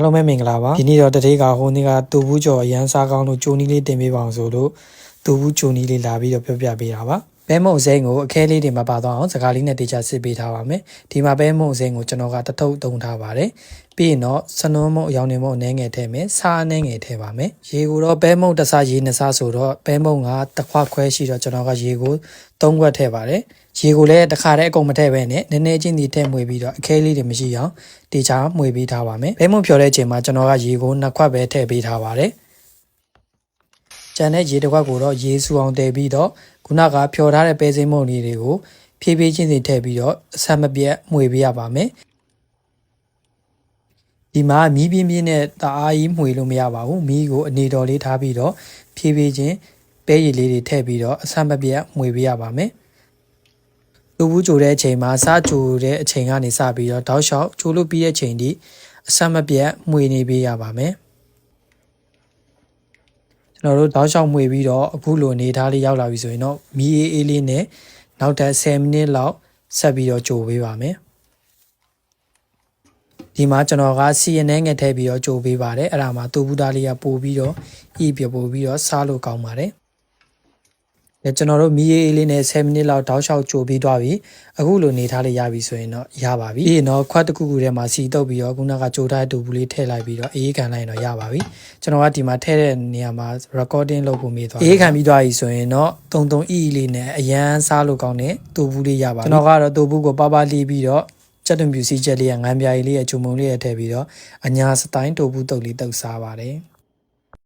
လုံးပဲမင်္ဂလာပါဒီနေ့တော့တတိကဟိုနေ့ကတူဘူးကျော်အရန်စားကောင်းလို့ဂျိုနီလေးတင်ပေးပါအောင်ဆိုလို့တူဘူးဂျိုနီလေးလာပြီးတော့ပြောပြပေးတာပါဘဲမုံစိမ်းကိုအခဲလေးတွေမှာပါသွားအောင်စကားလေးနဲ့တေချာစစ်ပေးထားပါမယ်ဒီမှာဘဲမုံစိမ်းကိုကျွန်တော်ကတထုပ်တုံထားပါတယ်ပြီးရင်တော့စနွန်းမုံအရောင်နေမုံအနှဲငယ်ထည့်မယ်စားအနှဲငယ်ထည့်ပါမယ်ရေကိုတော့ဘဲမုံတစ်စားရေနှစ်စားဆိုတော့ဘဲမုံကတစ်ခွခွဲရှိတော့ကျွန်တော်ကရေကို3ခွက်ထည့်ပါတယ်ရေကိုလည်းတစ်ခါတည်းအကုန်မထည့်ပဲနဲ့နည်းနည်းချင်းဒီထည့်မှွေပြီးတော့အခဲလေးတွေမရှိအောင်တေချာမှွေပေးထားပါမယ်ဘဲမုံဖြော်တဲ့အချိန်မှာကျွန်တော်ကရေကို2ခွက်ပဲထည့်ပေးထားပါတယ်ကျန်တဲ့ရေတစ်ခွက်ကိုတော့ရေစူအောင်တည်ပြီးတော့ခုနကဖြော်ထားတဲ့ပဲစိမ်းမုံလေးတွေကိုဖြည်းဖြည်းချင်းစီထည့်ပြီးတော့အဆက်မပြတ်မှွေပေးရပါမယ်ဒီမှာမီးပြင်းပြင်းနဲ့တအားကြီးမှွေလို့မရပါဘူးမီးကိုအနေတော်လေးထားပြီးတော့ဖြည်းဖြည်းချင်းပဲရည်လေးတွေထည့်ပြီးတော့အဆက်မပြတ်မှွေပေးရပါမယ်တူဘူးကြိုတဲ့အချိန်မှာစားကြိုတဲ့အချိန်ကနေစပြီးတော့တောက်လျှောက်ကြိုလို့ပြီးတဲ့အချိန်ထိအဆက်မပြတ်မှွေနေပေးရပါမယ်ကျွန်တော်တို့တောက်လျှောက်မှွေပြီးတော့အခုလိုနေထားလေးရောက်လာပြီဆိုရင်တော့မီးအေးလေးနဲ့နောက်ထပ်10မိနစ်လောက်ဆက်ပြီးတော့ကြိုပေးပါမယ်ဒီမှာကျွန်တော်ကစီရနှဲငယ်ထည့်ပြီးတော့ကြိုပေးပါတယ်အဲ့ဒါမှာတူဘူးသားလေးကပို့ပြီးတော့ဤပြပို့ပြီးတော့စားလို့ကောင်းပါတယ်ကျွန်တော်တို့မီးအေးလေးနဲ့10မိနစ်လောက်တောက်လျှောက်ကြိုပြီးသွားပြီအခုလိုနေထားလေးရပြီဆိုရင်တော့ရပါပြီပြီးရင်တော့ခွက်တစ်ခုခုထဲမှာစီတုပ်ပြီးတော့ခုနကကြိုထားတဲ့တူဘူးလေးထည့်လိုက်ပြီးတော့အေးခံလိုက်ရင်တော့ရပါပြီကျွန်တော်ကဒီမှာထည့်တဲ့နေရာမှာ recording လုပ်ဖို့မေးသွားအေးခံပြီးသွားပြီဆိုရင်တော့33 E လေးနဲ့အရန်စားလို့ကောင်းတဲ့တူဘူးလေးရပါပြီကျွန်တော်ကတော့တူဘူးကိုပါပါလေးပြီးတော့ချက်တုံပြူစီချက်လေးကငန်းပြားလေးရဲ့ဂျုံမုံလေးရဲ့ထည့်ပြီးတော့အညာစတိုင်းတူဘူးတုပ်လေးတုပ်စားပါတယ်